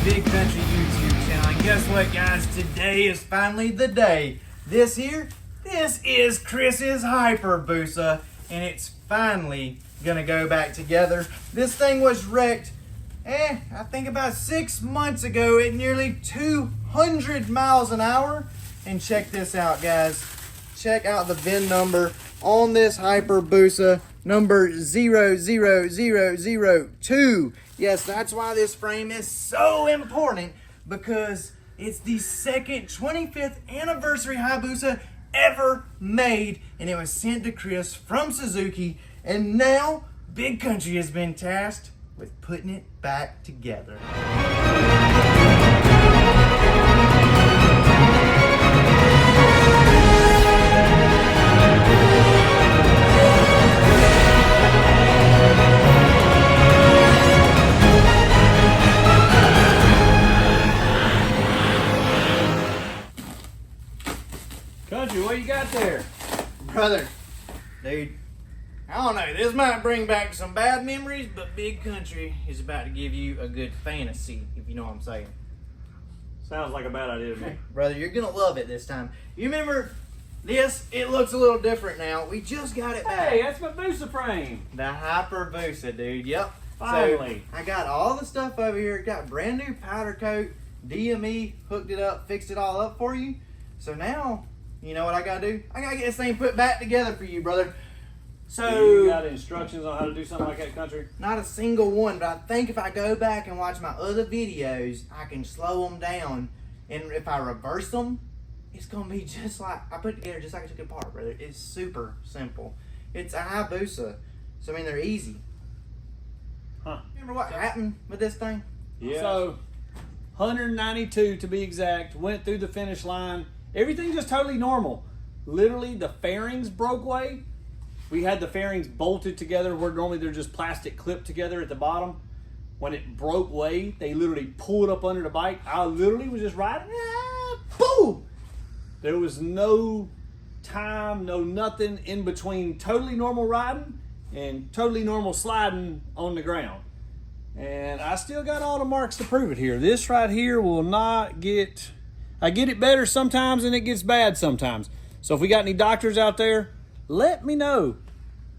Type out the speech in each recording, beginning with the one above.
Big Kountry YouTube channel. And guess what, guys? Today is finally the day. This is Chris's Hyperbusa, and it's finally gonna go back together. This thing was wrecked, I think about 6 months ago at nearly 200 miles an hour. And check this out, guys. Check out the VIN number on this Hyperbusa, number 00002. Yes, that's why this frame is so important, because it's the second 25th anniversary Hayabusa ever made, and it was sent to Chris from Suzuki, and now Big Kountry has been tasked with putting it back together. Country, what you got there? Brother, dude, I don't know, this might bring back some bad memories, but Big Kountry is about to give you a good fantasy, if you know what I'm saying. Sounds like a bad idea to me. Brother, you're gonna love it this time. You remember this? It looks a little different now. We just got it back. Hey, that's my Busa frame. The Hyperbusa, dude. Yep. Finally. So I got all the stuff over here. Got brand new powder coat. DME hooked it up, fixed it all up for you. So now, you know what I gotta do? I gotta get this thing put back together for you, brother. So you got instructions on how to do something like that, Country? Not a single one, but I think if I go back and watch my other videos, I can slow them down. And if I reverse them, it's gonna be just like I put it together, just like I took it apart, brother. It's super simple. It's a Hayabusa, so I mean they're easy. Huh? Remember what happened with this thing? Yeah. So 192 to be exact. Went through the finish line. Everything just totally normal. Literally, the fairings broke away. We had the fairings bolted together where normally they're just plastic clipped together at the bottom. When it broke away, they literally pulled up under the bike. I literally was just riding, boom! There was no time, no nothing in between totally normal riding and totally normal sliding on the ground. And I still got all the marks to prove it here. This right here will not get... I get it better sometimes and it gets bad sometimes. So if we got any doctors out there, let me know.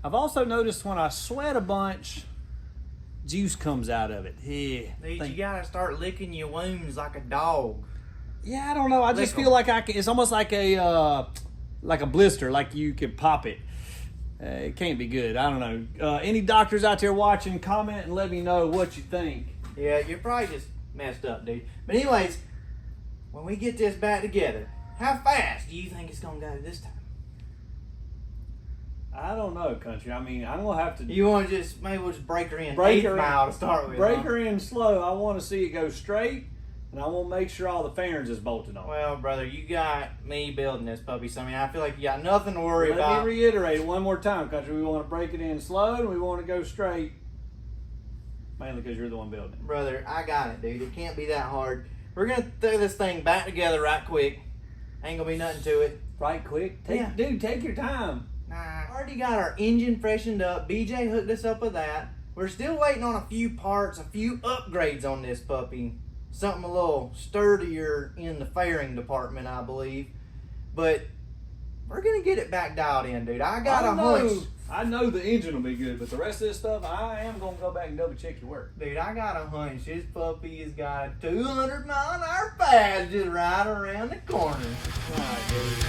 I've also noticed when I sweat a bunch, juice comes out of it. Yeah. Dude, you gotta start licking your wounds like a dog. Yeah, I don't know. I just feel like it's almost like a blister, like you could pop it. It can't be good. I don't know. Any doctors out there watching, comment and let me know what you think. Yeah, you're probably just messed up, dude. But anyways, when we get this back together, how fast do you think it's gonna go this time? I don't know, Country. I mean, I'm gonna have to. You want to maybe we'll just break her in break 8 her mile in, to start with. Break her in slow. I want to see it go straight, and I want to make sure all the fairings is bolted on. Well, brother, you got me building this puppy, so I mean, I feel like you got nothing to worry about. Let me reiterate it one more time, Country. We want to break it in slow, and we want to go straight. Mainly because you're the one building it. Brother, I got it, dude. It can't be that hard. We're gonna throw this thing back together right quick. Ain't gonna be nothing to it. Right quick? Yeah. Dude, take your time. Nah, already got our engine freshened up. BJ hooked us up with that. We're still waiting on a few parts, a few upgrades on this puppy. Something a little sturdier in the fairing department, I believe. But we're gonna get it back dialed in, dude. I got a hunch. I know the engine will be good, but the rest of this stuff, I am gonna go back and double check your work. Dude, I got a hunch. This puppy has got a 200 mile an hour fast just right around the corner. All right, dude.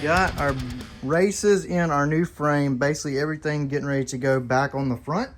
Got our races in our new frame, basically everything getting ready to go back on the front.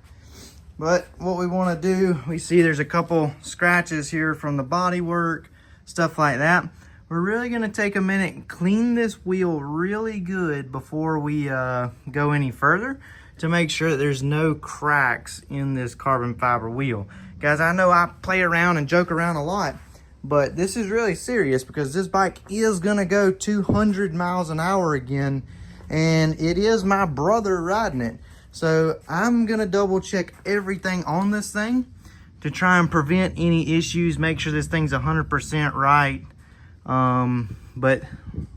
But what we want to do, we see there's a couple scratches here from the bodywork, stuff like that. we're really gonna take a minute and clean this wheel really good before we go any further to make sure that there's no cracks in this carbon fiber wheel. Guys, I know I play around and joke around a lot, but this is really serious because this bike is gonna go 200 miles an hour again, and it is my brother riding it. So I'm gonna double check everything on this thing to try and prevent any issues, make sure this thing's 100% right. But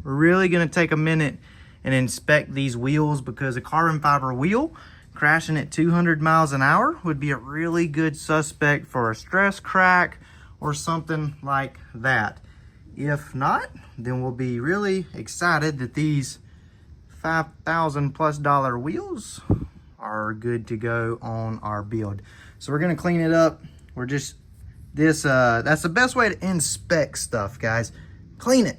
we're really gonna take a minute and inspect these wheels because a carbon fiber wheel crashing at 200 miles an hour would be a really good suspect for a stress crack or something like that. If not, then we'll be really excited that these $5,000+ wheels are good to go on our build. So we're gonna clean it up. We're just, that's the best way to inspect stuff, guys. Clean it.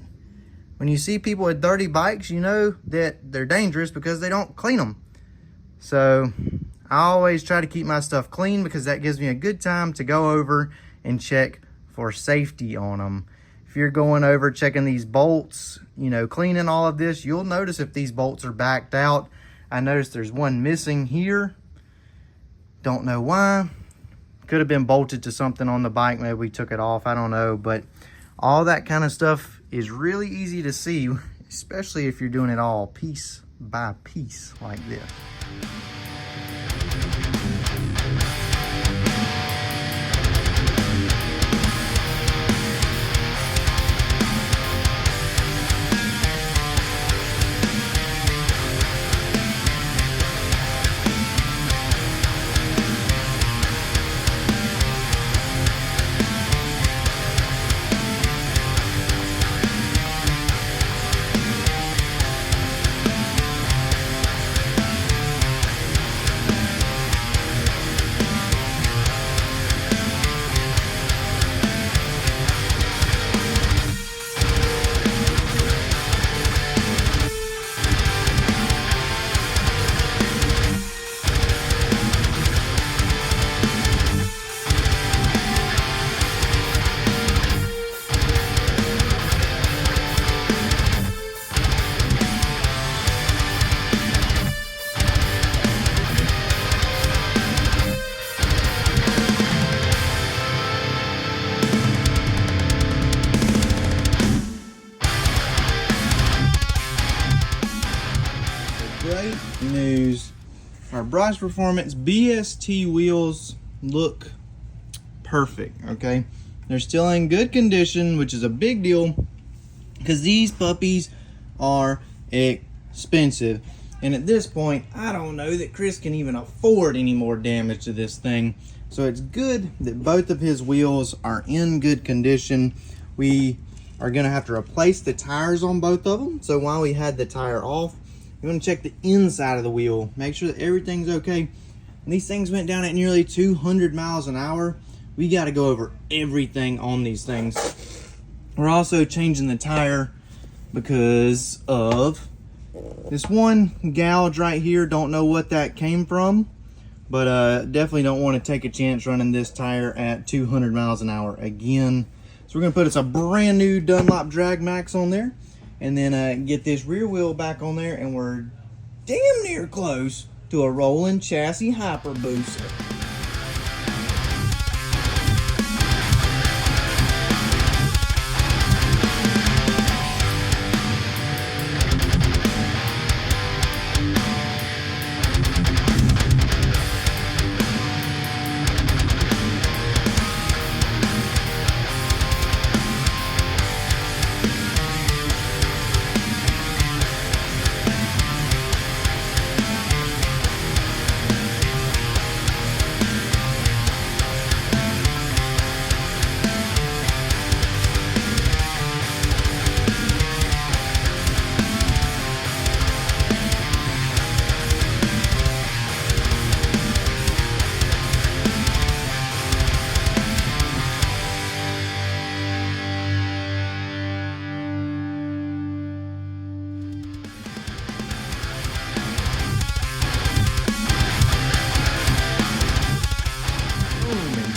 When you see people with dirty bikes, you know that they're dangerous because they don't clean them. So I always try to keep my stuff clean because that gives me a good time to go over and check for safety on them. If you're going over checking these bolts, you know, cleaning all of this, you'll notice if these bolts are backed out. I noticed there's one missing here. Don't know why. Could have been bolted to something on the bike. Maybe we took it off. I don't know. But all that kind of stuff is really easy to see, especially if you're doing it all piece by piece like this. Great news. Our Bryce Performance BST wheels look perfect, okay? They're still in good condition, which is a big deal because these puppies are expensive. And at this point, I don't know that Chris can even afford any more damage to this thing. So it's good that both of his wheels are in good condition. We are gonna have to replace the tires on both of them. So while we had the tire off, you want to check the inside of the wheel, make sure that everything's okay. And these things went down at nearly 200 miles an hour. We got to go over everything on these things. We're also changing the tire because of this one gouge right here. Don't know what that came from, but definitely don't want to take a chance running this tire at 200 miles an hour again. So we're going to put us a brand new Dunlop Drag Max on there. And then get this rear wheel back on there, and we're damn near close to a rolling chassis Hyperbusa.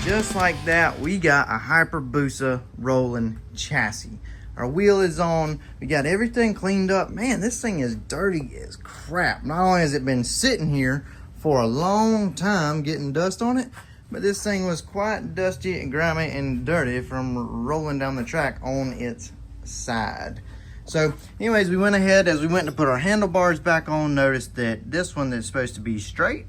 Just like that, we got a Hyperbusa rolling chassis. Our wheel is on. We got everything cleaned up. Man, this thing is dirty as crap. Not only has it been sitting here for a long time getting dust on it, but this thing was quite dusty and grimy and dirty from rolling down the track on its side. So anyways, we went ahead, as we went to put our handlebars back on, noticed that this one that's supposed to be straight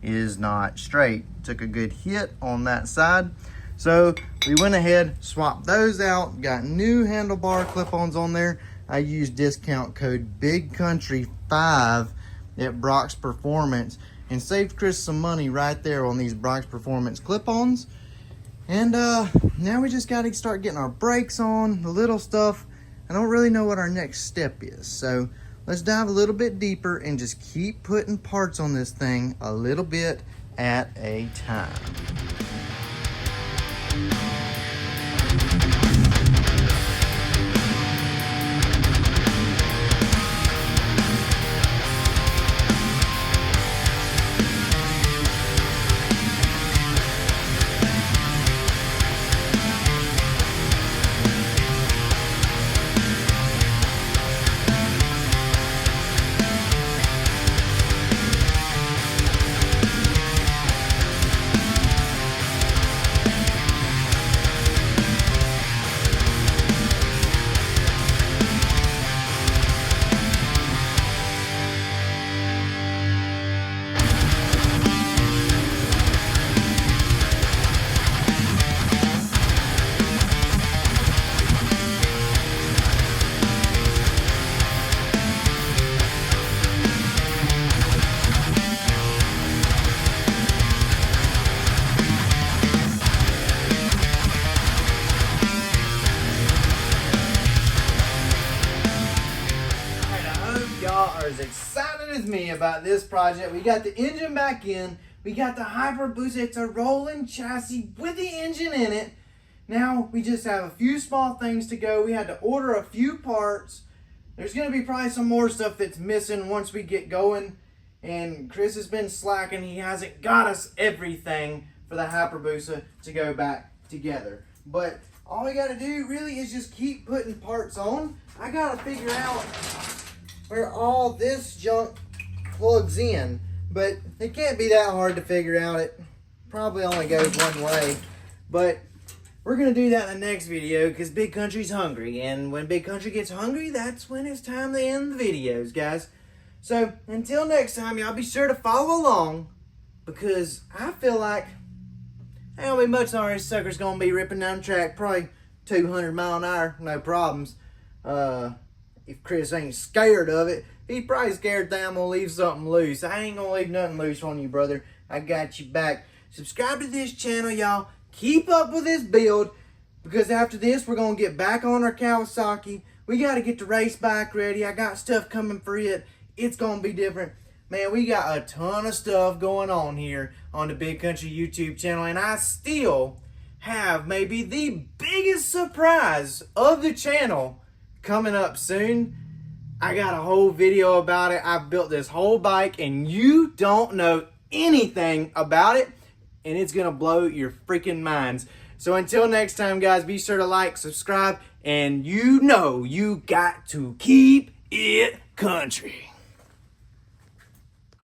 is not straight. Took a good hit on that side. So we went ahead, swapped those out, got new handlebar clip-ons on there. I used discount code Big Kountry 5 at Brock's Performance and saved Chris some money right there on these Brock's Performance clip-ons. And now we just got to start getting our brakes on, the little stuff. I don't really know what our next step is. So let's dive a little bit deeper and just keep putting parts on this thing a little bit at a time. As excited as me about this project. We got the engine back in. We got the Hyperbusa. It's a rolling chassis with the engine in it. Now we just have a few small things to go. We had to order a few parts. There's going to be probably some more stuff that's missing once we get going. And Chris has been slacking. He hasn't got us everything for the Hyperbusa to go back together. But all we got to do really is just keep putting parts on. I got to figure out where all this junk plugs in, but it can't be that hard to figure out. It probably only goes one way, but we're gonna do that in the next video because Big Kountry's hungry, and when Big Kountry gets hungry, that's when it's time to end the videos, guys. So until next time, y'all be sure to follow along, because I feel like ain't gonna be much longer this sucker's gonna be ripping down the track, probably 200 mile an hour, no problems. If Chris ain't scared of it, he's probably scared that I'm gonna leave something loose. I ain't gonna leave nothing loose on you, brother. I got you back. Subscribe to this channel, y'all. Keep up with this build, because after this, we're gonna get back on our Kawasaki. We gotta get the race bike ready. I got stuff coming for it. It's gonna be different. Man, we got a ton of stuff going on here on the Big Kountry YouTube channel, and I still have maybe the biggest surprise of the channel coming up soon. I got a whole video about it. I've built this whole bike and you don't know anything about it, and it's gonna blow your freaking minds. So until next time, guys, be sure to like, subscribe, and you know you got to keep it country.